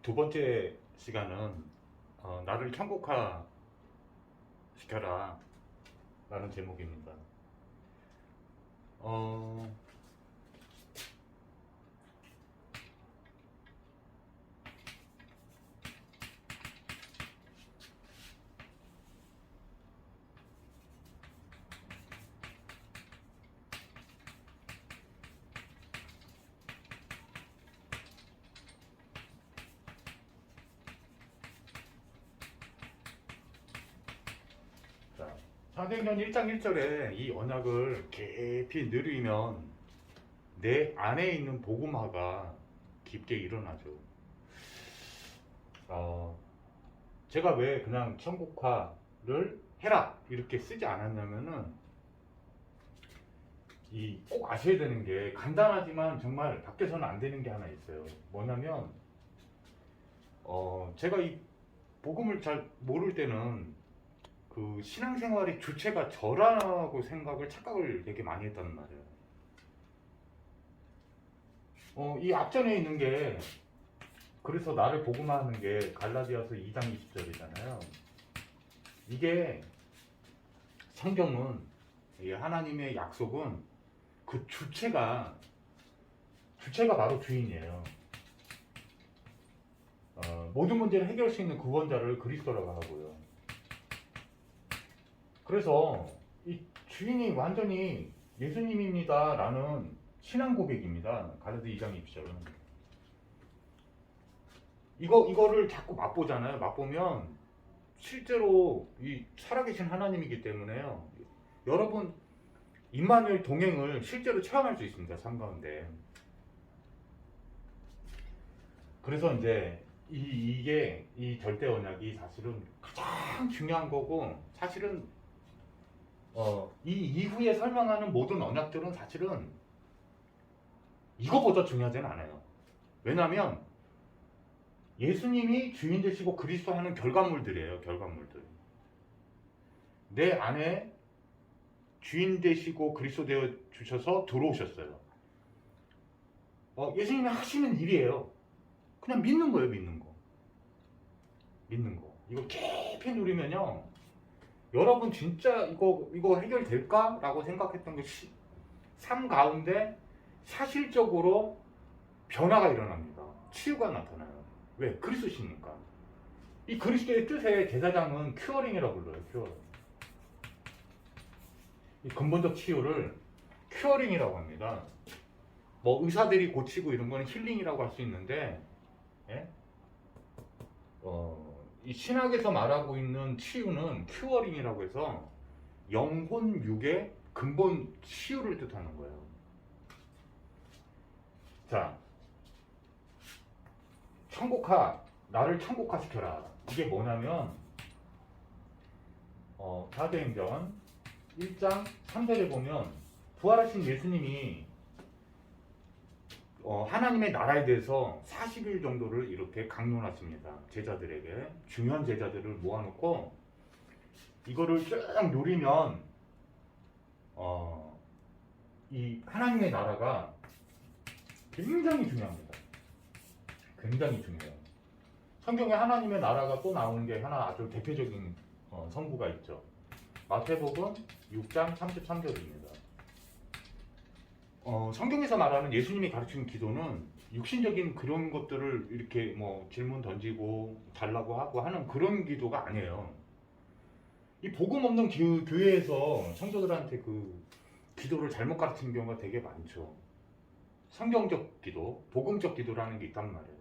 두 번째 시간은 나를 천국화 시켜라 라는 제목입니다. 어, 자, 사도행전 1장 1절에 이 언약을 깊이 누리면 내 안에 있는 복음화가 깊게 일어나죠. 제가 왜 그냥 천국화를 해라 이렇게 쓰지 않았냐면은 이 꼭 아셔야 되는 게 간단하지만 정말 밖에서는 안 되는 게 하나 있어요. 뭐냐면 제가 이 복음을 잘 모를 때는 그 신앙생활의 주체가 저라고 착각을 되게 많이 했단 말이에요. 이 앞전에 있는 게 그래서 나를 복음화하는 게 갈라디아서 2장 20절이잖아요. 이게 성경은 이 하나님의 약속은 그 주체가 바로 주인이에요. 모든 문제를 해결할 수 있는 구원자를 그리스도라고 하고요. 그래서 이 주인이 완전히 예수님입니다 라는 신앙 고백입니다. 갈라디아 2장 20절은. 이거를 자꾸 맛보잖아요. 맛보면 실제로 이 살아계신 하나님이기 때문에요. 여러분 임마누엘 동행을 실제로 체험할 수 있습니다. 삶 가운데. 그래서 이제 이게 이 절대 언약이 사실은 가장 중요한 거고, 사실은 이 이후에 설명하는 모든 언약들은 사실은 이거보다 중요하지는 않아요. 왜냐하면 예수님이 주인 되시고 그리스도 하는 결과물들이에요. 결과물들. 내 안에 주인 되시고 그리스도 되어 주셔서 들어오셨어요. 예수님이 하시는 일이에요. 그냥 믿는 거예요. 믿는 거. 이거 깊이 누리면요, 여러분 진짜 이거 해결될까? 라고 생각했던 게 삶 가운데 사실적으로 변화가 일어납니다. 치유가 나타나요. 왜? 그리스도시니까. 이 그리스도의 뜻의 제사장은 큐어링이라고 불러요. 큐어링. 이 근본적 치유를 큐어링이라고 합니다. 뭐 의사들이 고치고 이런 거는 힐링이라고 할 수 있는데, 예? 이 신학에서 말하고 있는 치유는 큐어링이라고 해서 영혼 육의 근본 치유를 뜻하는 거예요. 자, 나를 천국화 시켜라. 이게 뭐냐면 사도행전 1장 3절에 보면 부활하신 예수님이 하나님의 나라에 대해서 40일 정도를 이렇게 강론하십니다. 제자들에게. 중요한 제자들을 모아놓고 이거를 쭉 누리면 이 하나님의 나라가 굉장히 중요합니다. 굉장히 중요해요. 성경에 하나님의 나라가 또 나오는 게 하나 아주 대표적인 성구가 있죠. 마태복음 6장 33절입니다. 성경에서 말하는 예수님이 가르치는 기도는 육신적인 그런 것들을 이렇게 뭐 질문 던지고 달라고 하고 하는 그런 기도가 아니에요. 이 복음 없는 교회에서 성도들한테 그 기도를 잘못 가르치는 경우가 되게 많죠. 성경적 기도, 복음적 기도라는 게 있단 말이에요.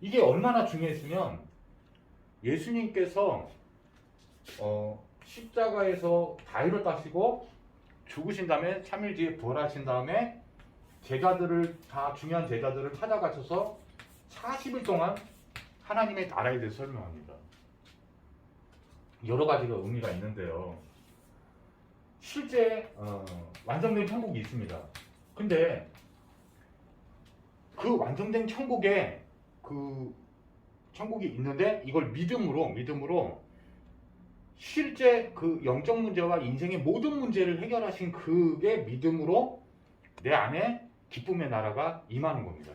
이게 얼마나 중요했으면 예수님께서 십자가에서 다 이뤘다시고 죽으신 다음에 3일 뒤에 부활하신 다음에 중요한 제자들을 찾아가셔서 40일 동안 하나님의 나라에 대해서 설명합니다. 여러 가지가 의미가 있는데요. 실제 완성된 천국이 있습니다. 근데 그 완성된 천국에 천국이 있는데 이걸 믿음으로 실제 그 영적 문제와 인생의 모든 문제를 해결하신 그게 믿음으로 내 안에 기쁨의 나라가 임하는 겁니다.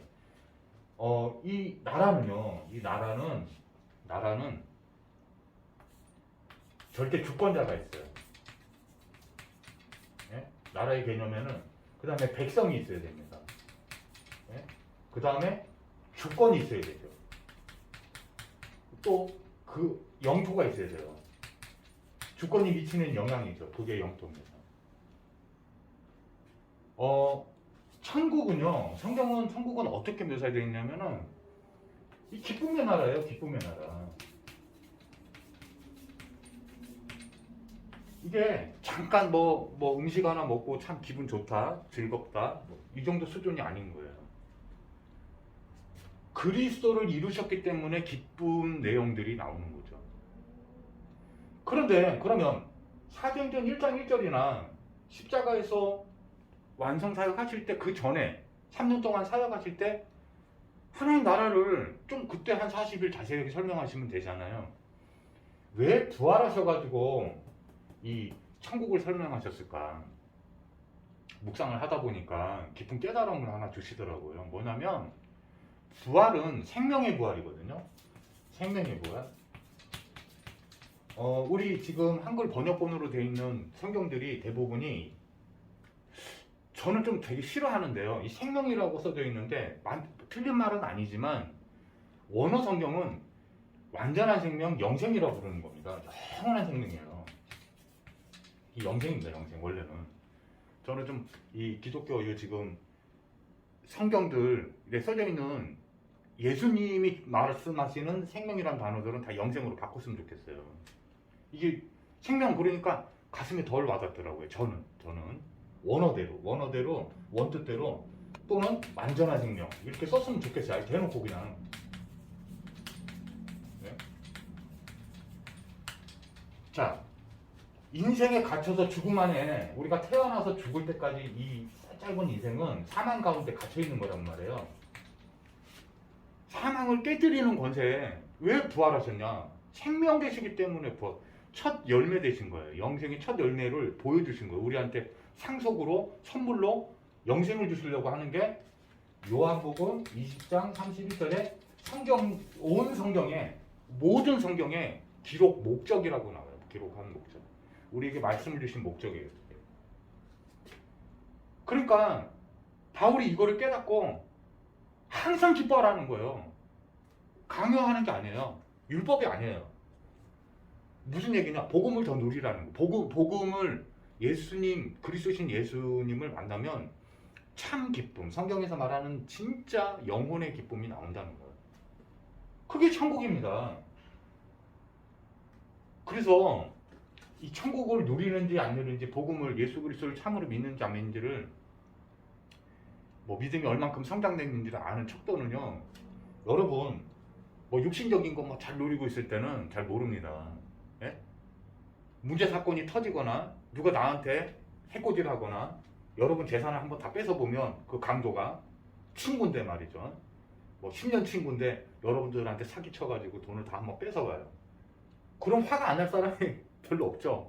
이 나라는요, 나라는 절대 주권자가 있어요. 예? 나라의 개념에는 그 다음에 백성이 있어야 됩니다. 예? 그 다음에 주권이 있어야 되죠. 또 그 영토가 있어야 돼요. 주권이 미치는 영향이죠. 그게 영토입니다. 성경은 천국은 어떻게 묘사되어 있냐면은 이 기쁨의 나라예요. 기쁨의 나라. 이게 잠깐 뭐 음식 하나 먹고 참 기분 좋다, 즐겁다, 이 정도 수준이 아닌 거예요. 그리스도를 이루셨기 때문에 기쁜 내용들이 나오는 거죠. 그런데 그러면 사도행전 1장 1절이나 십자가에서 완성 사역하실 때 그 전에 3년 동안 사역하실 때 하나님 나라를 좀 그때 한 40일 자세하게 설명하시면 되잖아요. 왜 부활하셔가지고 이 천국을 설명하셨을까? 묵상을 하다 보니까 깊은 깨달음을 하나 주시더라고요. 뭐냐면 부활은 생명의 부활이거든요. 생명의 부활. 우리 지금 한글 번역본으로 되어 있는 성경들이 대부분이 저는 좀 되게 싫어하는데요. 이 생명이라고 써져 있는데 틀린 말은 아니지만 원어 성경은 완전한 생명, 영생이라고 부르는 겁니다. 영원한 생명이에요. 이 영생입니다. 영생 원래는. 저는 좀 이 기독교 지금 성경들에 써져 있는 예수님이 말씀하시는 생명이라는 단어들은 다 영생으로 바꿨으면 좋겠어요. 이게 생명 그러니까 가슴에 덜 와닿더라고요. 저는 원어대로 원뜻대로 또는 완전한 생명 이렇게 썼으면 좋겠어요. 아예 대놓고 그냥. 네? 자, 인생에 갇혀서 죽음 안에 우리가 태어나서 죽을 때까지 이 짧은 인생은 사망 가운데 갇혀 있는 거란 말이에요. 사망을 깨뜨리는 권세에 왜 부활하셨냐? 생명 되시기 때문에 첫 열매 되신 거예요. 영생의 첫 열매를 보여주신 거예요. 우리한테 상속으로 선물로 영생을 주시려고 하는 게 요한복음 20장 31절에 온 성경에 모든 성경에 기록 목적이라고 나와요. 기록하는 목적. 우리에게 말씀을 주신 목적이에요. 그러니까 바울이 이거를 깨닫고 항상 기뻐하라는 거예요. 강요하는 게 아니에요. 율법이 아니에요. 무슨 얘기냐? 복음을 더 누리라는 거. 복음을 그리스도신 예수님을 만나면 참 기쁨, 성경에서 말하는 진짜 영혼의 기쁨이 나온다는 거예요. 그게 천국입니다. 그래서 이 천국을 누리는지 안 누리는지, 복음을 예수 그리스도를 참으로 믿는지 안 믿는지를 믿음이 얼만큼 성장됐는지를 아는 척도는요. 여러분 육신적인 거 잘 누리고 있을 때는 잘 모릅니다. 예? 문제 사건이 터지거나 누가 나한테 해코지하거나 여러분 재산을 한번 다 뺏어보면 그 강도가 친구인데 말이죠. 10년 친구인데 여러분들한테 사기쳐가지고 돈을 다 한번 뺏어가요. 그럼 화가 안 날 사람이 별로 없죠.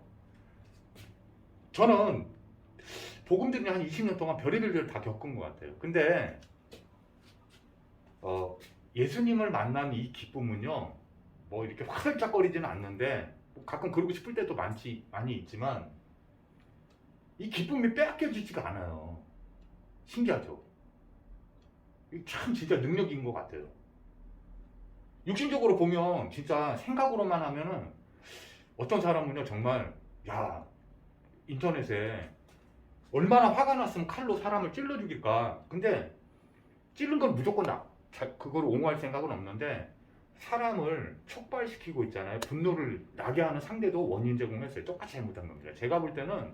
저는 복음 듣는 한 20년 동안 별의별 일을 다 겪은 것 같아요. 근데 예수님을 만난 이 기쁨은요, 이렇게 화들짝거리지는 않는데 가끔 그러고 싶을 때도 많이 있지만 이 기쁨이 빼앗겨지지가 않아요. 신기하죠? 참 진짜 능력인 것 같아요. 육신적으로 보면 진짜 생각으로만 하면은 어떤 사람은요 정말 인터넷에 얼마나 화가 났으면 칼로 사람을 찔러 죽일까. 근데 찌른 건 무조건 그걸 옹호할 생각은 없는데 사람을 촉발시키고 있잖아요. 분노를 나게 하는 상대도 원인 제공했어요. 똑같이 잘못한 겁니다. 제가 볼 때는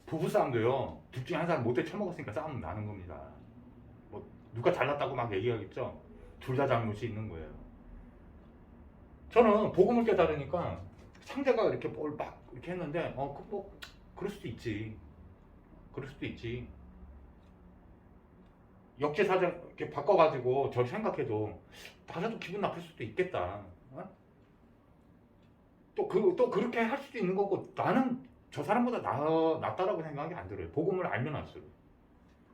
부부싸움도요, 둘 중에 한 사람 못돼 처먹었으니까 싸움 나는 겁니다. 누가 잘났다고 막 얘기하겠죠. 둘 다 잘못이 있는 거예요. 저는 복음을 깨달으니까 상대가 이렇게 뭘 막 이렇게 했는데 그럴 수도 있지. 역지사정 이렇게 바꿔가지고 저를 생각해도 나라도 기분 나쁠 수도 있겠다. 또 그렇게 할 수도 있는 거고, 나는 저 사람보다 낫다라고 생각이 안 들어요. 복음을 알면 알수록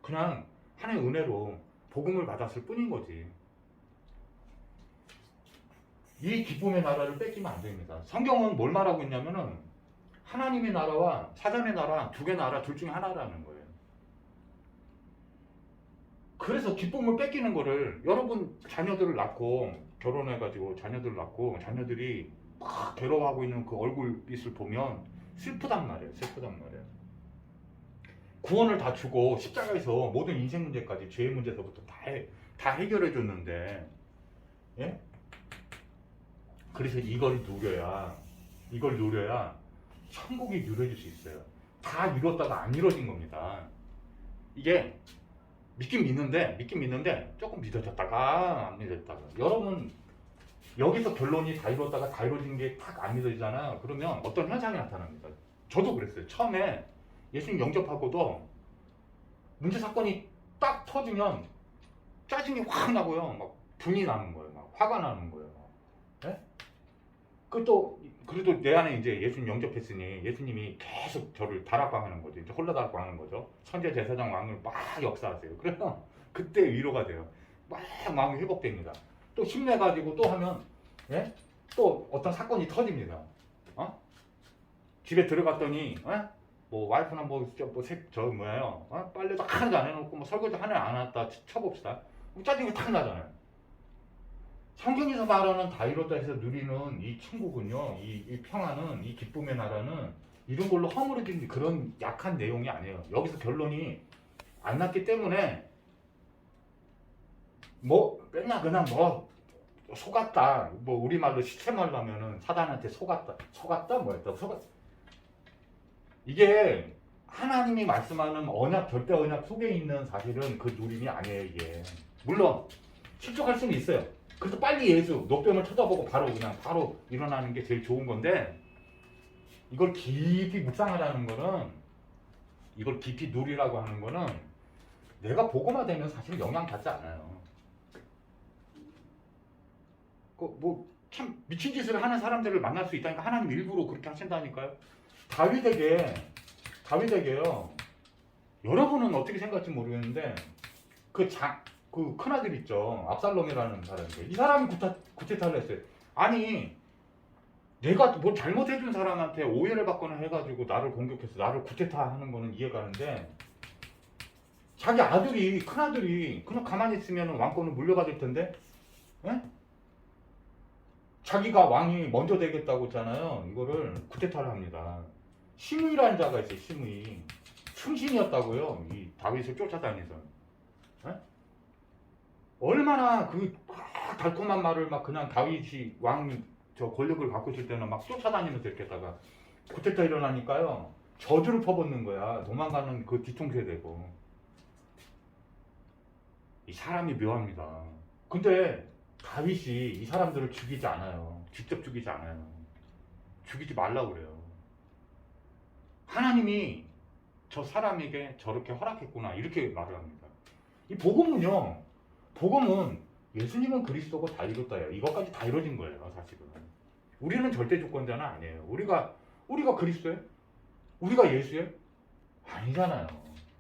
그냥 하나의 은혜로 복음을 받았을 뿐인 거지. 이 기쁨의 나라를 뺏기면 안 됩니다. 성경은 뭘 말하고 있냐면은 하나님의 나라와 사단의 나라, 두 개 나라 둘 중에 하나라는 거예요. 그래서 기쁨을 뺏기는 거를, 여러분 자녀들을 낳고 결혼해가지고 자녀들을 낳고 자녀들이 막 괴로워하고 있는 그 얼굴빛을 보면 슬프단 말이에요. 슬프단 말이에요. 구원을 다 주고 십자가에서 모든 인생 문제까지, 죄의 문제서부터 다 해결해 줬는데, 예? 그래서 이걸 누려야 천국이 누려질 수 있어요. 다 이뤘다가 안 이뤄진 겁니다. 이게 믿긴 믿는데 조금 믿어졌다가 안 믿어졌다가. 여러분 여기서 결론이 다 이뤘다가 다 이뤄진 게 탁 안 믿어지잖아요. 그러면 어떤 현상이 나타납니다. 저도 그랬어요. 처음에 예수님 영접하고도 문제 사건이 딱 터지면 짜증이 확 나고요. 막 분이 나는 거예요. 막 화가 나는 거예요. 네? 그래도 내 안에 이제 예수님 영접했으니 예수님이 계속 저를 다락방하는 거죠. 이제 홀라 다락방하는 거죠. 선제 제사장 왕을 막 역사하세요. 그래서 그때 위로가 돼요. 막 마음이 회복됩니다. 또 힘내가지고 또 하면, 예? 또 어떤 사건이 터집니다. 집에 들어갔더니, 뭐 와이프는 빨래도 하나도 안 해놓고 뭐 설거지 하나 안 했다 쳐봅시다. 짜증이 탁 나잖아요. 성경에서 말하는 다 이뤘다 해서 누리는 이 천국은요, 이 평안은, 이 기쁨의 나라는 이런 걸로 허물어진 그런 약한 내용이 아니에요. 여기서 결론이 안 났기 때문에 뭐 맨날 그냥 뭐 속았다, 뭐 우리말로 시체말로 하면은 사단한테 속았다 뭐였다 이게 하나님이 말씀하는 언약, 절대 언약 속에 있는 사실은 그 누림이 아니에요. 이게 물론 실족할 수는 있어요. 그래서 빨리 예수 녹변을 쳐다보고 바로 일어나는 게 제일 좋은 건데, 이걸 깊이 묵상하라는 거는, 이걸 깊이 누리라고 하는 거는 내가 복음화되면 사실 영향받지 않아요. 뭐 참 미친 짓을 하는 사람들을 만날 수 있다니까 하나님 일부러 그렇게 하신다니까요. 다윗에게요. 여러분은 어떻게 생각할지 모르겠는데 그 큰아들 있죠. 압살롬이라는 사람인데 이 사람이 구테타를 했어요. 아니 내가 뭐 잘못해준 사람한테 오해를 받거나 해가지고 나를 공격해서 나를 구테타 하는 거는 이해가 가는데, 자기 큰아들이 그냥 가만히 있으면 왕권을 물려받을 텐데, 에? 자기가 왕이 먼저 되겠다고 했잖아요. 이거를 구테타를 합니다. 시므이라는 자가 있어요. 시므이. 충신이었다고요. 이 다윗을 쫓아다니서. 에? 얼마나 그 달콤한 말을 막 그냥 다윗이 저 권력을 갖고 있을 때는 막 쫓아다니면서 이렇게다가 구테타 일어나니까요. 저주를 퍼붓는 거야. 도망가는 그 뒤통수에 대고. 이 사람이 묘합니다. 근데 다윗이 이 사람들을 죽이지 않아요. 직접 죽이지 않아요. 죽이지 말라고 그래요. 하나님이 저 사람에게 저렇게 허락했구나 이렇게 말을 합니다. 이 복음은 예수님은 그리스도고 다 이뤘다예요. 이것까지 다 이루어진 거예요. 사실은 우리는 절대 조건자는 아니에요. 우리가 그리스도예요? 우리가 예수예요? 아니잖아요.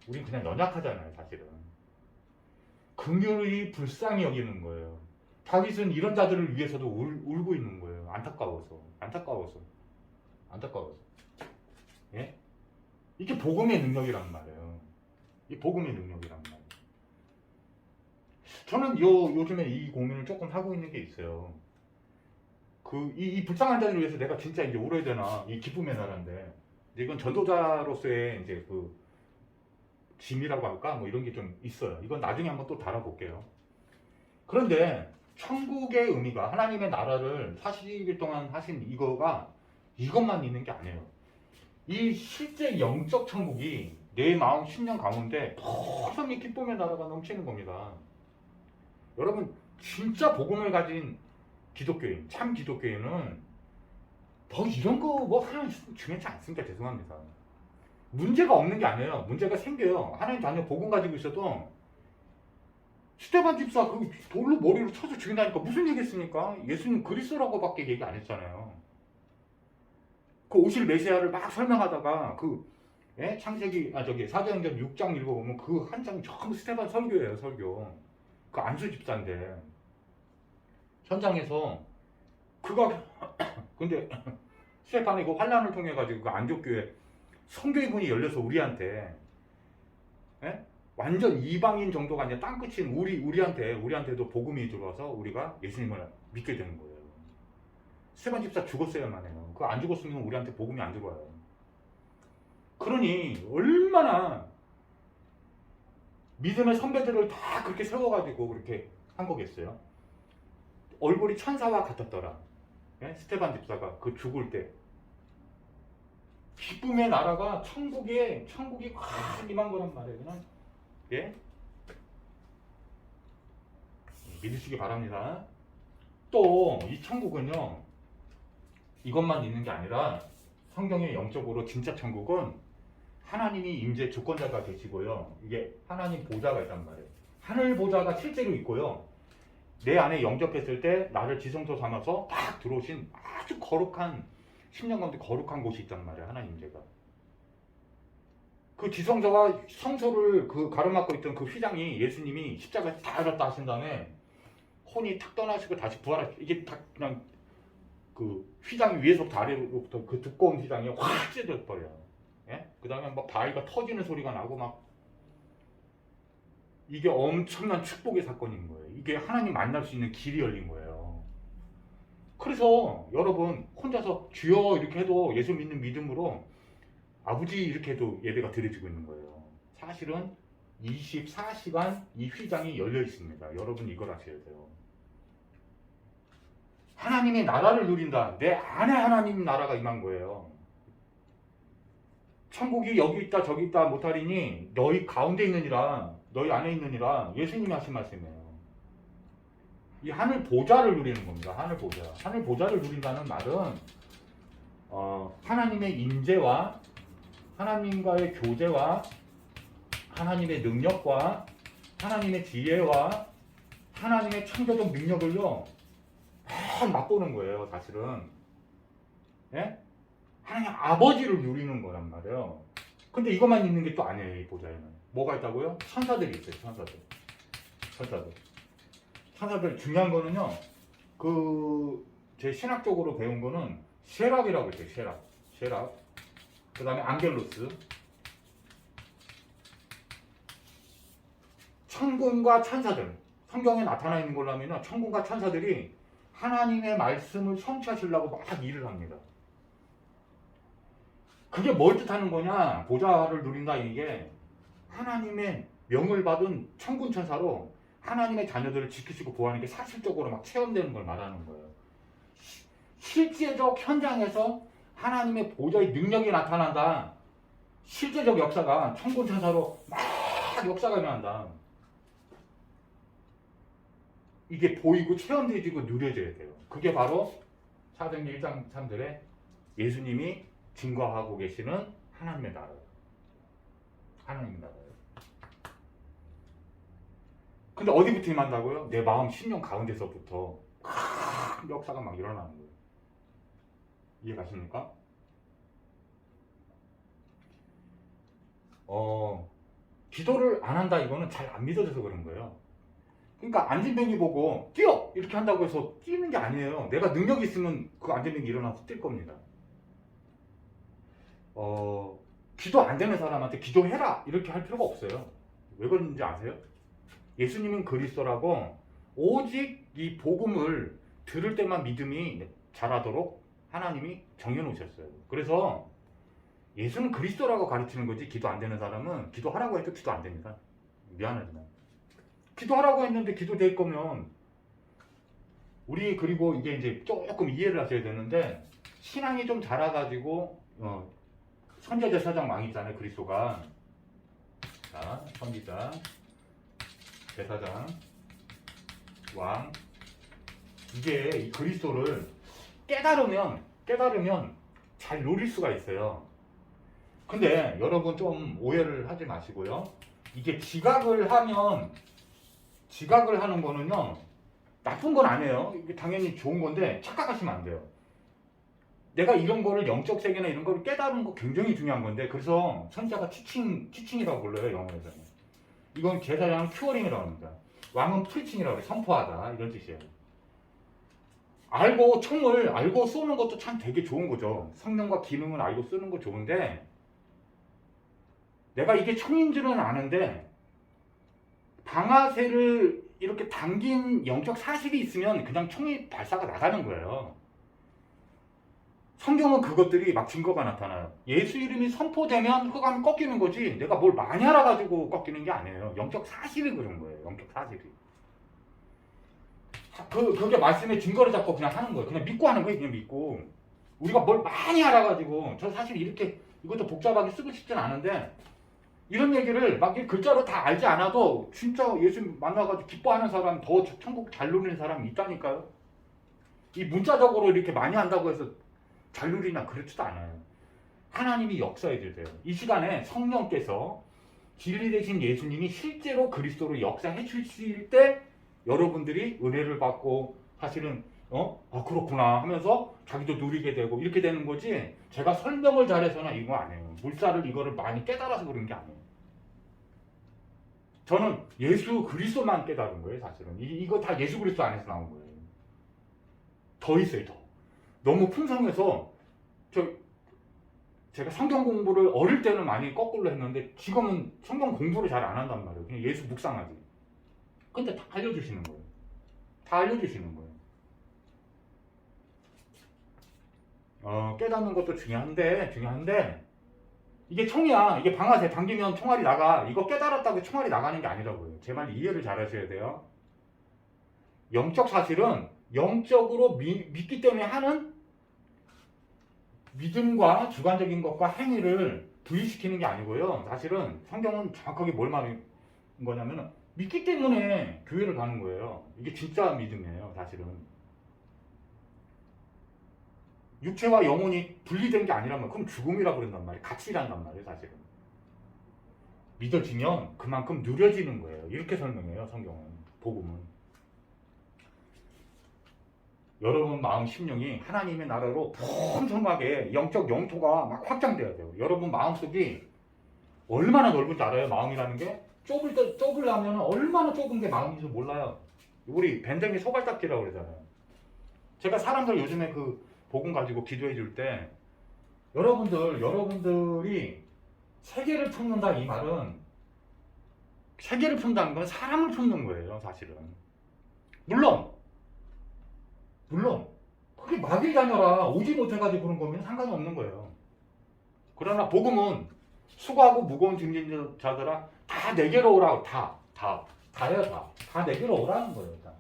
우린 그냥 연약하잖아요. 사실은 긍휼히 불쌍히 여기는 거예요. 다윗은 이런 자들을 위해서도 울고 있는 거예요. 안타까워서. 예? 이게 복음의 능력이란 말이에요. 이 복음의 능력이란 말이에요. 저는 요즘에 이 고민을 조금 하고 있는 게 있어요. 이 불쌍한 자들을 위해서 내가 진짜 이제 울어야 되나? 이 기쁨의 나라인데. 이건 전도자로서의 이제 그 짐이라고 할까? 뭐 이런 게 좀 있어요. 이건 나중에 한번 또 다뤄볼게요. 그런데 천국의 의미가, 하나님의 나라를 40일 동안 하신 이것만 있는 게 아니에요. 이 실제 영적 천국이 내 마음 심령 가운데 풍성히 기쁨의 나라가 넘치는 겁니다. 여러분 진짜 복음을 가진 기독교인, 참 기독교인은 더 이런 거 뭐 하나 중요하지 않습니다. 죄송합니다. 문제가 없는 게 아니에요. 문제가 생겨요. 하나님 자녀 복음 가지고 있어도 스테반 집사 그 돌로 머리로 쳐서 죽인다니까 무슨 얘기 했습니까? 예수님 그리스도라고밖에 얘기 안 했잖아요. 그 오실 메시아를 막 설명하다가 창세기 사도행전 6장 읽어보면 그 한 장이 전부 스테반 설교예요. 설교. 그 안수 집사인데 현장에서 그가 근데 스테판이 그 환란을 통해 가지고 그 안족교회 선교의 문이 열려서 우리한테 예? 완전 이방인 정도가 아니라 땅끝인 우리한테도 복음이 들어와서 우리가 예수님을 믿게 되는 거예요. 스테판 집사 죽었어야만 해요. 그 안 죽었으면 우리한테 복음이 안 들어와요. 그러니 얼마나 믿음의 선배들을 다 그렇게 세워가지고 그렇게 한 거겠어요. 얼굴이 천사와 같았더라. 예? 스테반 집사가 그 죽을 때 기쁨의 나라가 천국이 확 임한 거란 말이에요. 그냥 예? 믿으시기 바랍니다. 또 이 천국은요 이것만 있는 게 아니라 성경의 영적으로 진짜 천국은 하나님이 임재 주권자가 되시고요. 이게 하나님 보좌가 있단 말이에요. 하늘 보좌가 실제로 있고요. 내 안에 영접했을 때 나를 지성소 삼아서 딱 들어오신 아주 거룩한 10년 가운데 거룩한 곳이 있단 말이에요. 하나님 임재가. 그 지성소와 성소를 그 가로막고 있던 그 휘장이 예수님이 십자가에서 다 열었다 하신 다음에 혼이 탁 떠나시고 다시 부활하시고 이게 다 그냥 그 휘장 위에서부터 아래로부터 그 두꺼운 휘장이 확 찢어져 버려요. 예? 그 다음에 막 바위가 터지는 소리가 나고 막 이게 엄청난 축복의 사건인 거예요. 이게 하나님 만날 수 있는 길이 열린 거예요. 그래서 여러분 혼자서 주여 이렇게 해도 예수 믿는 믿음으로 아버지 이렇게 해도 예배가 드려지고 있는 거예요. 사실은 24시간 이 휘장이 열려 있습니다. 여러분 이걸 아셔야 돼요. 하나님의 나라를 누린다. 내 안에 하나님 나라가 임한 거예요. 천국이 여기 있다 저기 있다 못하리니 너희 가운데 있느니라 너희 안에 있느니라 예수님이 하신 말씀이에요. 이 하늘 보좌를 누리는 겁니다. 하늘 보좌. 하늘 보좌를 누린다는 말은 하나님의 임재와 하나님과의 교제와 하나님의 능력과 하나님의 지혜와 하나님의 창조적 능력을요 막 맛보는 거예요. 사실은 예? 하나님 아버지를 누리는 거란 말이에요. 근데 이것만 있는 게 또 아니에요. 이 보좌에는 뭐가 있다고요? 천사들이 있어요. 천사들 중요한 거는요. 그 제 신학적으로 배운 거는 세랍이라고 있어요. 세랍. 그 다음에 앙겔로스. 천군과 천사들. 성경에 나타나 있는 걸로 하면 천군과 천사들이 하나님의 말씀을 성취하시려고 막 일을 합니다. 그게 뭘 뜻하는 거냐? 보좌를 누린다 이게 하나님의 명을 받은 천군 천사로 하나님의 자녀들을 지키시고 보호하는 게 사실적으로 막 체험되는 걸 말하는 거예요. 실제적 현장에서 하나님의 보좌의 능력이 나타난다. 실제적 역사가 천군 천사로 막 역사가 일어난다. 이게 보이고 체험되지고 누려져야 돼요. 그게 바로 사도행전 1장 3절에 예수님이 증거하고 계시는 하나님의 나라예요. 하나님의 나라예요. 근데 어디부터 임한다고요? 내 마음 심령 가운데서부터 큰 역사가 막 일어나는 거예요. 이해가십니까? 기도를 안 한다 이거는 잘 안 믿어져서 그런 거예요. 그러니까 안진뱅이 보고 뛰어! 이렇게 한다고 해서 뛰는 게 아니에요. 내가 능력이 있으면 그 안진뱅이 일어나서 뛸 겁니다. 기도 안 되는 사람한테 기도해라 이렇게 할 필요가 없어요. 왜 그런지 아세요? 예수님은 그리스도라고 오직 이 복음을 들을 때만 믿음이 자라도록 하나님이 정해놓으셨어요. 그래서 예수는 그리스도라고 가르치는 거지 기도 안 되는 사람은 기도하라고 해도 기도 안 됩니다. 미안하지만 기도하라고 했는데 기도될 거면 우리 그리고 이제 조금 이해를 하셔야 되는데 신앙이 좀 자라가지고 선지자 제사장 왕 있잖아요. 그리스도가 자 선지자 제사장 왕 이게 이 그리스도를 깨달으면 잘 누릴 수가 있어요. 근데 여러분 좀 오해를 하지 마시고요. 이게 지각을 하는 거는요 나쁜 건 아니에요. 이게 당연히 좋은 건데 착각하시면 안 돼요. 내가 이런 거를 영적 세계나 이런 거를 깨달은 거 굉장히 중요한 건데 그래서 선지자가 티칭이라고 불러요. 영어에서는. 이건 제사장 큐어링이라고 합니다. 왕은 프리칭이라고 그래. 선포하다 이런 뜻이에요. 알고 총을 알고 쏘는 것도 참 되게 좋은 거죠. 성능과 기능을 알고 쓰는 거 좋은데 내가 이게 총인 줄은 아는데 방아쇠를 이렇게 당긴 영적 사실이 있으면 그냥 총이 발사가 나가는 거예요. 성경은 그것들이 막 증거가 나타나요. 예수 이름이 선포되면 흑암이 꺾이는 거지 내가 뭘 많이 알아가지고 꺾이는 게 아니에요. 영적 사실이 그런 거예요. 영적 사실이. 그게 말씀의 증거를 잡고 그냥 하는 거예요. 그냥 믿고 하는 거예요. 그냥 믿고. 우리가 뭘 많이 알아가지고 저 사실 이렇게 이것도 복잡하게 쓰고 싶진 않은데 이런 얘기를 막 글자로 다 알지 않아도 진짜 예수 만나가지고 기뻐하는 사람 더 천국 잘 누리는 사람이 있다니까요. 이 문자적으로 이렇게 많이 한다고 해서 잘 누리나 그렇지도 않아요. 하나님이 역사해 주세요. 이 시간에 성령께서 진리 되신 예수님이 실제로 그리스도로 역사해 주실 때 여러분들이 은혜를 받고 사실은 그렇구나 하면서 자기도 누리게 되고 이렇게 되는 거지 제가 설명을 잘해서는 이거 아니에요. 물살을 이거를 많이 깨달아서 그런 게 아니에요. 저는 예수 그리스도만 깨달은 거예요. 사실은 이거 다 예수 그리스도 안에서 나온 거예요. 더 있어요. 더 너무 풍성해서 제가 성경 공부를 어릴 때는 많이 거꾸로 했는데 지금은 성경 공부를 잘 안 한단 말이에요. 그냥 예수 묵상하지. 근데 다 알려주시는 거예요. 다 알려주시는 거예요. 깨닫는 것도 중요한데 이게 총이야. 이게 방아쇠 당기면 총알이 나가. 이거 깨달았다고 총알이 나가는 게 아니라고요. 제 말 이해를 잘 하셔야 돼요. 영적 사실은 영적으로 믿기 때문에 하는 믿음과 주관적인 것과 행위를 분리시키는 게 아니고요. 사실은 성경은 정확하게 뭘 말하는 거냐면 믿기 때문에 교회를 가는 거예요. 이게 진짜 믿음이에요. 사실은. 육체와 영혼이 분리된 게 아니라면 그럼 죽음이라고 그런단 말이에요. 같이 일한단 말이에요. 사실은. 믿어지면 그만큼 누려지는 거예요. 이렇게 설명해요. 성경은. 복음은. 여러분 마음 심령이 하나님의 나라로 풍성하게 영적 영토가 막 확장돼야 돼요. 여러분 마음속이 얼마나 넓은지 알아요? 마음이라는 게 좁으려면 얼마나 좁은 게 마음인지 몰라요. 우리 밴댕이 소갈딱지라고 그러잖아요. 제가 사람들 요즘에 그 복음 가지고 기도해 줄 때 여러분들이 세계를 품는다 이 말은 세계를 품다는 건 사람을 품는 거예요. 사실은. 물론 그게 마귀 자녀라 오지 못해가지고 그런 거면 상관이 없는 거예요. 그러나 복음은 수고하고 무거운 짐진 자들아 다 내게로 오라고 다예요. 다 내게로 오라는 거예요. 일단.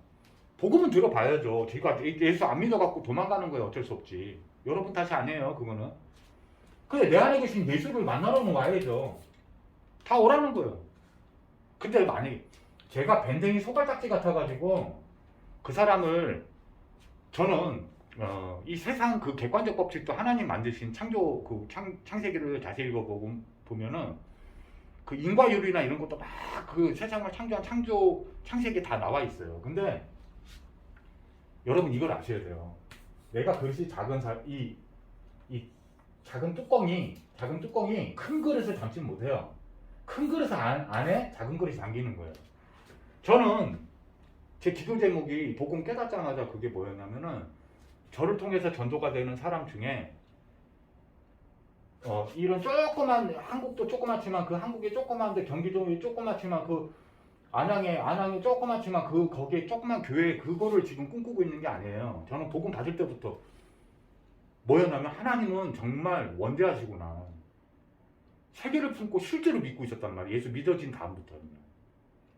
복음은 들어봐야죠. 제가 예수 안 믿어갖고 도망가는 거예요. 어쩔 수 없지. 여러분 탓이 아니에요. 그거는. 근데 내 안에 계신 예수를 만나러는 와야죠. 다 오라는 거예요. 근데 만약에 제가 밴댕이 소갈딱지 같아가지고 그 사람을 저는 이 세상 그 객관적 법칙도 하나님 만드신 창조 그 창세기를 자세히 읽어보면은 그 인과율이나 이런 것도 막 그 세상을 창조한 창세기 다 나와 있어요. 근데 여러분 이걸 아셔야 돼요. 내가 그릇이 작은 이 작은 뚜껑이 큰 그릇을 담지 못해요. 큰 그릇 안에 작은 그릇이 담기는 거예요. 저는 제 기도 제목이 복음 깨닫자마자 그게 뭐였냐면은 저를 통해서 전도가 되는 사람 중에 이런 조그만 한국도 조그맣지만 그 한국이 조그만데 경기도에 조그맣지만 그 안양에 조그맣지만 그 거기에 조그만 교회 그거를 지금 꿈꾸고 있는 게 아니에요. 저는 복음 받을 때부터 뭐였냐면 하나님은 정말 원대하시구나. 세계를 품고 실제로 믿고 있었단 말이에요. 예수 믿어진 다음부터는.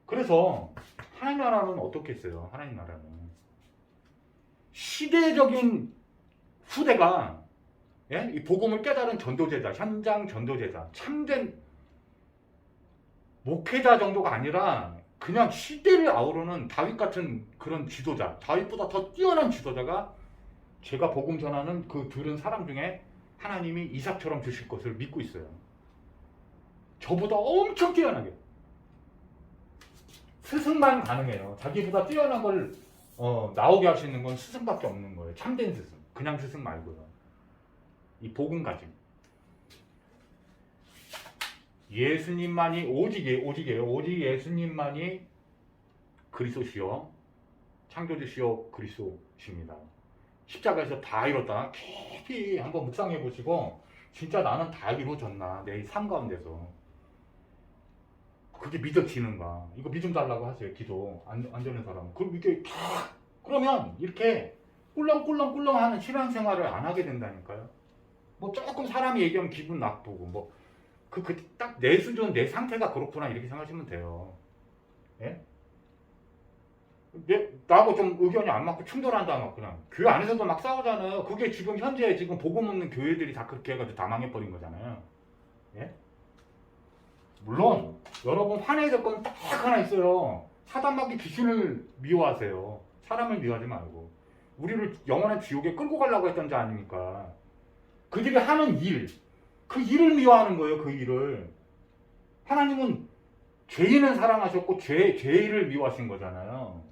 그래서 하나님 나라는 어떻게 했어요? 하나님 나라는 시대적인 후대가 이 복음을 깨달은 전도제자, 현장 전도제자, 참된 목회자 정도가 아니라 그냥 시대를 아우르는 다윗 같은 그런 지도자, 다윗보다 더 뛰어난 지도자가 제가 복음 전하는 그 들은 사람 중에 하나님이 이삭처럼 주실 것을 믿고 있어요. 저보다 엄청 뛰어나게. 스승만 가능해요. 자기보다 뛰어난 걸 나오게 할 수 있는 건 스승밖에 없는 거예요. 참된 스승. 그냥 스승 말고요. 이 복음 가짐. 예수님만이 오직 예수님만이 그리스도시여 창조주시여 그리스도십니다. 십자가에서 다 이뤘다. 깊이 한번 묵상해 보시고 진짜 나는 다 이루어졌나 내 삶 가운데서 그게 믿어지는가 이거 믿음 달라고 하세요. 기도 안 되는 사람은 그럼 이게 그러면 이렇게 꿀렁꿀렁꿀렁 하는 신앙생활을 안 하게 된다니까요. 뭐 조금 사람이 얘기하면 기분 나쁘고 뭐 딱 내 수준 내 상태가 그렇구나 이렇게 생각하시면 돼요. 예? 나하고 좀 의견이 안 맞고 충돌한다 막 그냥 교회 안에서도 막 싸우잖아요. 그게 지금 현재 지금 복음 없는 교회들이 다 그렇게 해가지고 다 망해버린 거잖아요. 예? 물론 여러분 화내야 될 건 딱 하나 있어요. 사단마귀 귀신을 미워하세요. 사람을 미워하지 말고 우리를 영원한 지옥에 끌고 가려고 했던 자 아닙니까? 그들이 하는 그 일을 미워하는 거예요. 그 일을. 하나님은 죄인은 사랑하셨고 죄를 미워하신 거잖아요.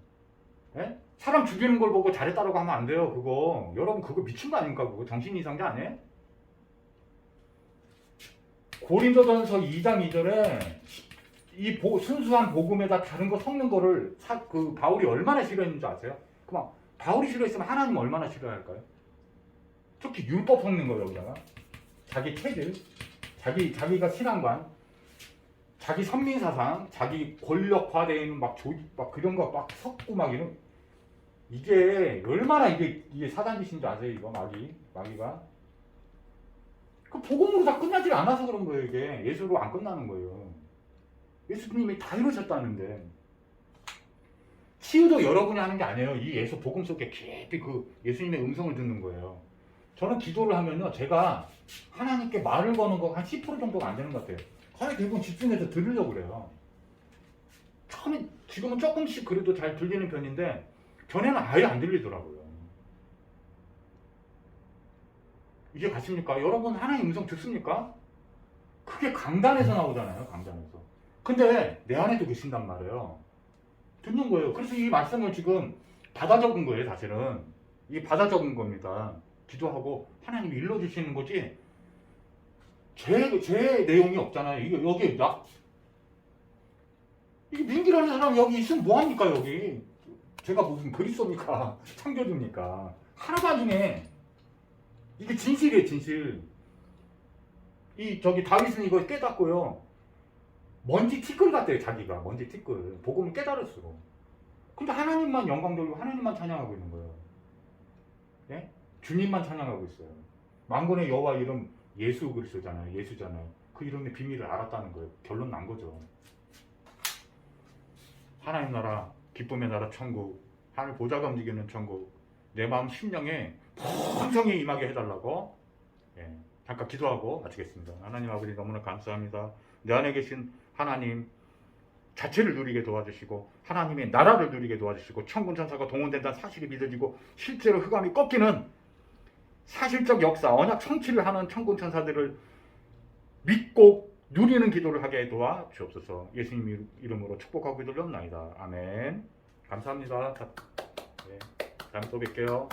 예? 사람 죽이는 걸 보고 잘했다라고 하면 안 돼요. 그거 여러분 그거 미친 거 아닙니까? 그거 정신 이상자 아니에요? 고린도전서 2장 2절에 이 순수한 복음에다 다른 거 섞는 거를 그 바울이 얼마나 싫어했는지 아세요? 그만 바울이 싫어했으면 하나님 얼마나 싫어할까요? 특히 율법 섞는 거예요. 여기다가 자기 체질, 자기가 신앙관, 자기 선민사상, 자기 권력화되어 있는 막 그런 거 막 섞고 막 이런 이게 얼마나 이게 사단 짓인 줄 아세요? 이거 마귀가 그 복음으로 다 끝나지 않아서 그런 거예요. 이게 예수로 안 끝나는 거예요. 예수님이 다 이루셨다는데 치유도 여러분이 하는 게 아니에요. 이 예수 복음 속에 깊이 그 예수님의 음성을 듣는 거예요. 저는 기도를 하면요, 제가 하나님께 말을 거는 거 한 10% 정도가 안 되는 것 같아요. 거의 대부분 집중해서 들으려고 그래요. 지금은 조금씩 그래도 잘 들리는 편인데 전에는 아예 안 들리더라고요. 이게 같습니까? 여러분 하나님 음성 듣습니까? 그게 강단에서 나오잖아요. 강단에서. 근데 내 안에도 계신단 말이에요. 듣는 거예요. 그래서 이 말씀을 지금 받아 적은 거예요. 사실은 이게 받아 적은 겁니다. 기도하고 하나님이 일러주시는 거지 제 내용이 없잖아요. 이게 여기 이게 민기라는 사람 여기 있으면 뭐합니까? 여기 제가 무슨 그리스도입니까? 창조주입니까? 하나도 안 중에 이게 진실이에요. 진실. 저기 다윗은 이거 깨닫고요. 먼지 티끌 같대요. 자기가 먼지 티끌. 복음을 깨달을수록. 근데 하나님만 영광 돌리고 하나님만 찬양하고 있는 거예요. 예? 주님만 찬양하고 있어요. 만군의 여호와 이름 예수 그리스도잖아요. 예수잖아요. 그 이름의 비밀을 알았다는 거예요. 결론 난 거죠. 하나님 나라, 기쁨의 나라 천국, 하늘 보좌가 움직이는 천국, 내 마음 심령에 풍성히 임하게 해달라고 잠깐 기도하고 마치겠습니다. 하나님 아버지 너무나 감사합니다. 내 안에 계신 하나님 자체를 누리게 도와주시고 하나님의 나라를 누리게 도와주시고 천군 천사가 동원된다는 사실이 믿어지고 실제로 흑암이 꺾이는 사실적 역사, 언약 성취를 하는 천군 천사들을 믿고 누리는 기도를 하게 도와 주옵소서. 예수님 이름으로 축복하고 기도를 합나이다. 아멘. 감사합니다. 다음에 또 뵐게요.